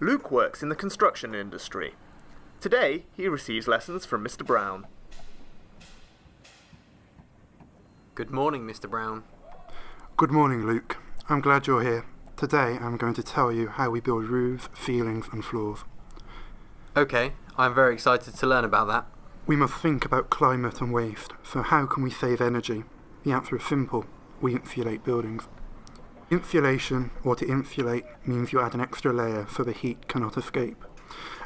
Luke works in the construction industry. Today, he receives lessons from Mr. Brown. Good morning, Mr. Brown. Good morning, Luke. I'm glad you're here. Today I'm going to tell you how we build roofs, ceilings and floors. Okay, I'm very excited to learn about that. We must think about climate and waste, so how can we save energy? The answer is simple. We insulate buildings. Insulation, or to insulate, means you add an extra layer so the heat cannot escape.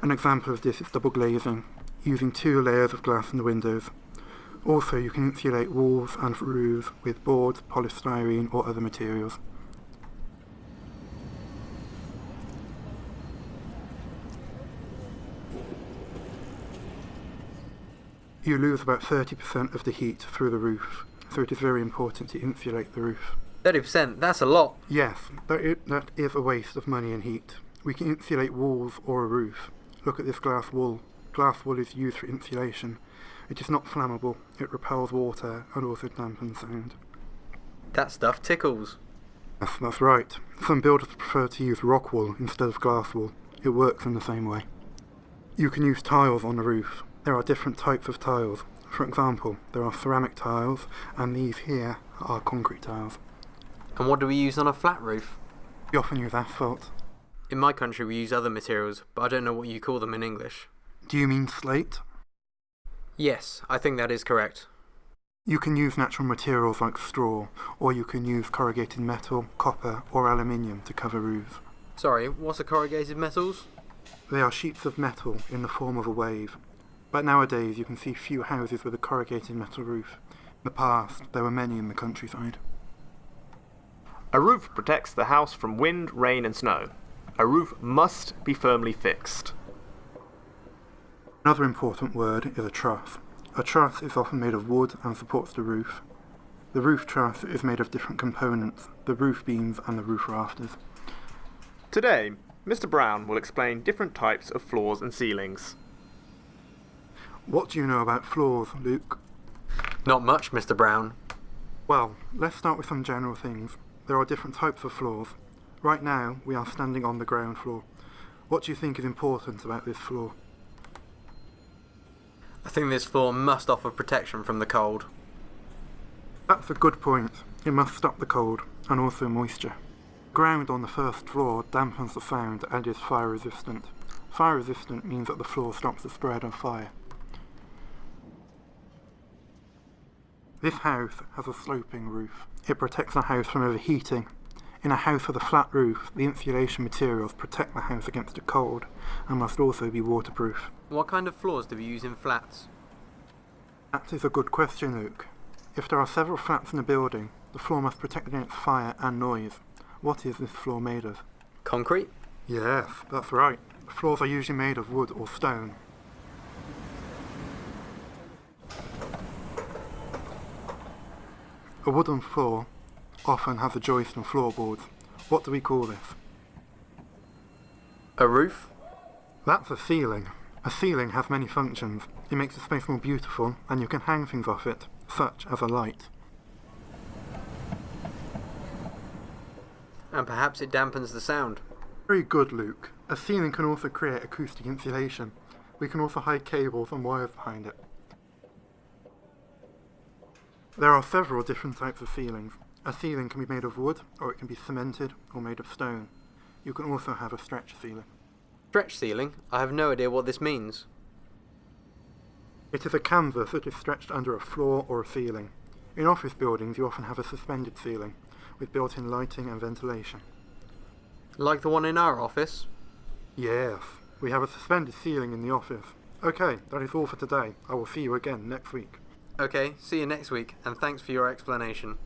An example of this is double glazing, using 2 layers of glass in the windows. Also, you can insulate walls and roofs with boards, polystyrene or other materials. You lose about 30% of the heat through the roof, so it is very important to insulate the roof. 30%, that's a lot. Yes, that is a waste of money and heat. We can insulate walls or a roof. Look at this glass wool. Glass wool is used for insulation. It is not flammable, it repels water and also dampens sound. That stuff tickles. Yes, that's right. Some builders prefer to use rock wool instead of glass wool. It works in the same way. You can use tiles on the roof. There are different types of tiles. For example, there are ceramic tiles, and these here are concrete tiles. And what do we use on a flat roof? We often use asphalt. In my country we use other materials, but I don't know what you call them in English. Do you mean slate? Yes, I think that is correct. You can use natural materials like straw, or you can use corrugated metal, copper or aluminium to cover roofs. Sorry, what's a corrugated metals? They are sheets of metal in the form of a wave. But nowadays you can see few houses with a corrugated metal roof. In the past, there were many in the countryside. A roof protects the house from wind, rain and snow. A roof must be firmly fixed. Another important word is a truss. A truss is often made of wood and supports the roof. The roof truss is made of different components, the roof beams and the roof rafters. Today, Mr. Brown will explain different types of floors and ceilings. What do you know about floors, Luke? Not much, Mr. Brown. Well, let's start with some general things. There are different types of floors. Right now, we are standing on the ground floor. What do you think is important about this floor? I think this floor must offer protection from the cold. That's a good point. It must stop the cold, and also moisture. Ground on the first floor dampens the sound and is fire resistant. Fire resistant means that the floor stops the spread of fire. This house has a sloping roof. It protects the house from overheating. In a house with a flat roof, the insulation materials protect the house against the cold and must also be waterproof. What kind of floors do we use in flats? That is a good question, Luke. If there are several flats in a building, the floor must protect against fire and noise. What is this floor made of? Concrete? Yes, that's right. The floors are usually made of wood or stone. A wooden floor often has a joist and floorboards. What do we call this? A roof? That's a ceiling. A ceiling has many functions. It makes the space more beautiful and you can hang things off it, such as a light. And perhaps it dampens the sound. Very good, Luke. A ceiling can also create acoustic insulation. We can also hide cables and wires behind it. There are several different types of ceilings. A ceiling can be made of wood, or it can be cemented, or made of stone. You can also have a stretch ceiling. Stretch ceiling? I have no idea what this means. It is a canvas that is stretched under a floor or a ceiling. In office buildings you often have a suspended ceiling, with built-in lighting and ventilation. Like the one in our office? Yes, we have a suspended ceiling in the office. Okay, that is all for today. I will see you again next week. Okay, see you next week, and thanks for your explanation.